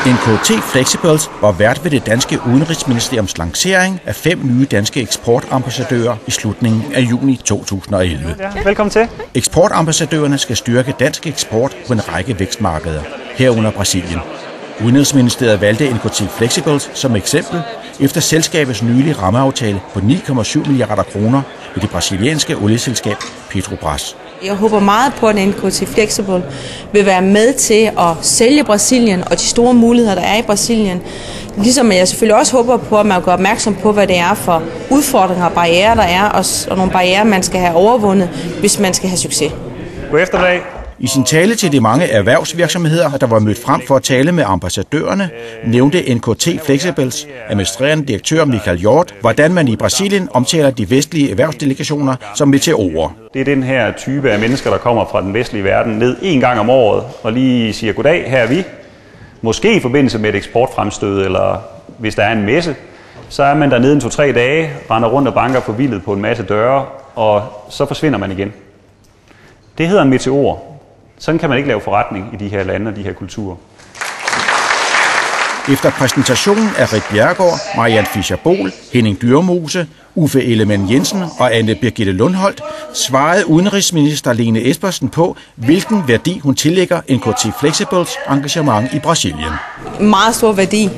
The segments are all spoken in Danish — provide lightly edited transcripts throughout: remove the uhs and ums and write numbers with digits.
NKT Flexibles var vært ved det danske udenrigsministeriums lancering af 5 nye danske eksportambassadører i slutningen af juni 2011. Ja, velkommen til. Eksportambassadørerne skal styrke dansk eksport på en række vækstmarkeder, herunder Brasilien. Udenrigsministeriet valgte NKT Flexibles som eksempel efter selskabets nylige rammeaftale på 9,7 milliarder kroner med det brasilianske olieselskab Petrobras. Jeg håber meget på, at NKT Flexible vil være med til at sælge Brasilien og de store muligheder, der er i Brasilien. Ligesom jeg selvfølgelig også håber på, at man gør opmærksom på, hvad det er for udfordringer og barrierer, der er, og nogle barrierer, man skal have overvundet, hvis man skal have succes. God eftermiddag. I sin tale til de mange erhvervsvirksomheder, der var mødt frem for at tale med ambassadørerne, nævnte NKT Flexibles administrerende direktør Michael Hjort, hvordan man i Brasilien omtaler de vestlige erhvervsdelegationer som meteorer. Det er den her type af mennesker, der kommer fra den vestlige verden ned 1 gang om året og lige siger goddag, her er vi. Måske i forbindelse med et eksportfremstød, eller hvis der er en messe, så er man dernede 2-3 dage, render rundt og banker forvildet på en masse døre, og så forsvinder man igen. Det hedder en meteor. Sådan kan man ikke lave forretning i de her lande og de her kulturer. Efter præsentationen af Rik Bjerregaard, Marianne Fischer-Bohl, Henning Dyrmose, Uffe Ellemann-Jensen og Anne Birgitte Lundholt, svarede udenrigsminister Lene Espersen på, hvilken værdi hun tillægger NKT Flexibles engagement i Brasilien. Meget stor værdi.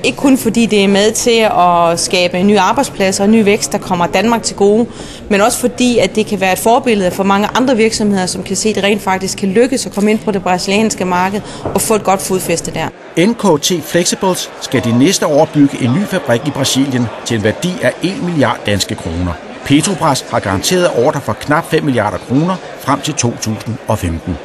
Ikke kun fordi det er med til at skabe nye arbejdspladser og ny vækst, der kommer Danmark til gode, men også fordi, at det kan være et forbillede for mange andre virksomheder, som kan se, at det rent faktisk kan lykkes at komme ind på det brasilianske marked og få et godt fodfæste der. NKT Flexibles skal de næste år bygge en ny fabrik i Brasilien til en værdi af 1 milliard danske kroner. Petrobras har garanteret ordre for knap 5 milliarder kroner frem til 2015.